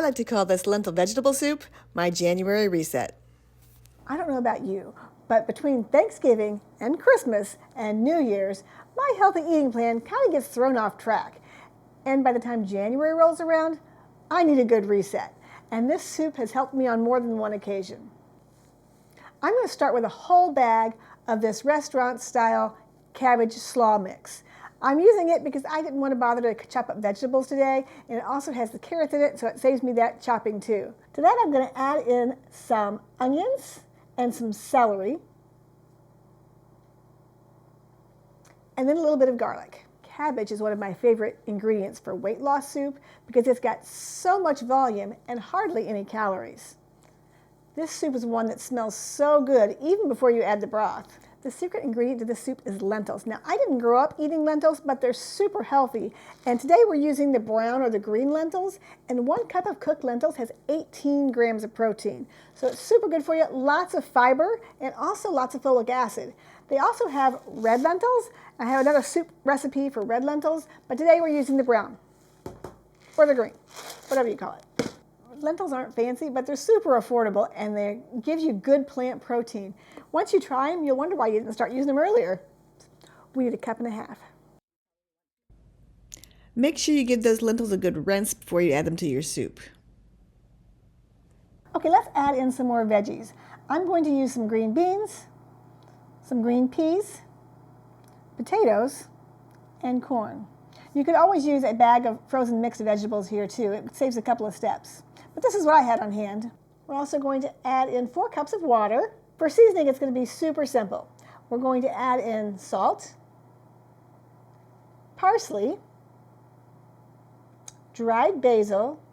like to call this lentil vegetable soup my January reset. I don't know about you, but between Thanksgiving and Christmas and New Year's, my healthy eating plan kind of gets thrown off track. And by the time January rolls around, I need a good reset. And this soup has helped me on more than one occasion. I'm going to start with a whole bag of this restaurant-style cabbage slaw mix. I'm using it because I didn't want to bother to chop up vegetables today, and it also has the carrots in it, so it saves me that chopping too. To that, I'm going to add in some onions and some celery, and then a little bit of garlic. Cabbage is one of my favorite ingredients for weight loss soup because it's got so much volume and hardly any calories. This soup is one that smells so good even before you add the broth. The secret ingredient to this soup is lentils. Now, I didn't grow up eating lentils, but they're super healthy. And today we're using the brown or the green lentils, and 1 cup of cooked lentils has 18 grams of protein. So it's super good for you, lots of fiber, and also lots of folic acid. They also have red lentils. I have another soup recipe for red lentils, but today we're using the brown, or the green, whatever you call it. Lentils aren't fancy, but they're super affordable, and they give you good plant protein. Once you try them, you'll wonder why you didn't start using them earlier. We need 1.5 cups. Make sure you give those lentils a good rinse before you add them to your soup. Okay, let's add in some more veggies. I'm going to use some green beans, some green peas, potatoes, and corn. You could always use a bag of frozen mixed vegetables here too. It saves a couple of steps. But this is what I had on hand. We're also going to add in 4 cups of water. For seasoning, it's going to be super simple. We're going to add in salt, parsley, dried basil,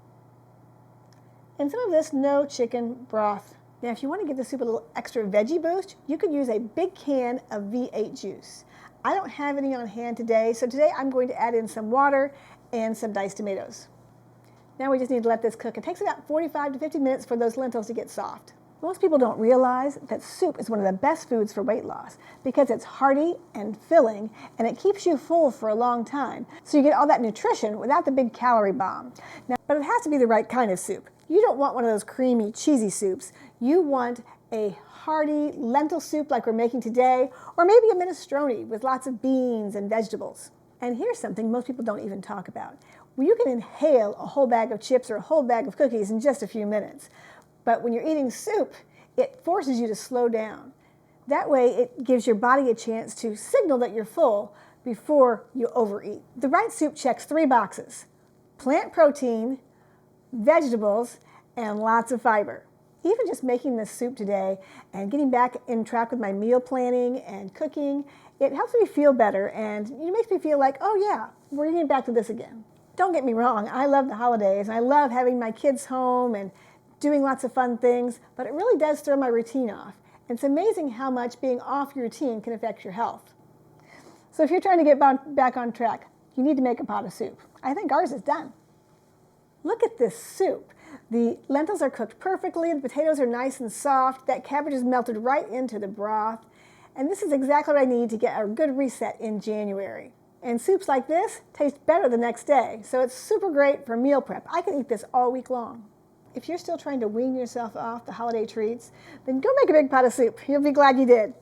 and some of this no chicken broth. Now, if you want to give the soup a little extra veggie boost, you could use a big can of V8 juice. I don't have any on hand today, so today I'm going to add in some water and some diced tomatoes. Now we just need to let this cook. It takes about 45 to 50 minutes for those lentils to get soft. Most people don't realize that soup is one of the best foods for weight loss because it's hearty and filling, and it keeps you full for a long time. So you get all that nutrition without the big calorie bomb. Now, but it has to be the right kind of soup. You don't want one of those creamy, cheesy soups. You want a hearty lentil soup like we're making today, or maybe a minestrone with lots of beans and vegetables. And here's something most people don't even talk about. Well, you can inhale a whole bag of chips or a whole bag of cookies in just a few minutes. But when you're eating soup, it forces you to slow down. That way, it gives your body a chance to signal that you're full before you overeat. The right soup checks 3 boxes: plant protein, vegetables, and lots of fiber. Even just making this soup today and getting back in track with my meal planning and cooking, it helps me feel better, and it makes me feel like, oh yeah, we're getting back to this again. Don't get me wrong, I love the holidays. I love having my kids home and doing lots of fun things, but it really does throw my routine off. And it's amazing how much being off your routine can affect your health. So if you're trying to get back on track, you need to make a pot of soup. I think ours is done. Look at this soup. The lentils are cooked perfectly, the potatoes are nice and soft, that cabbage is melted right into the broth, and this is exactly what I need to get a good reset in January. And soups like this taste better the next day, so it's super great for meal prep. I can eat this all week long. If you're still trying to wean yourself off the holiday treats, then go make a big pot of soup. You'll be glad you did.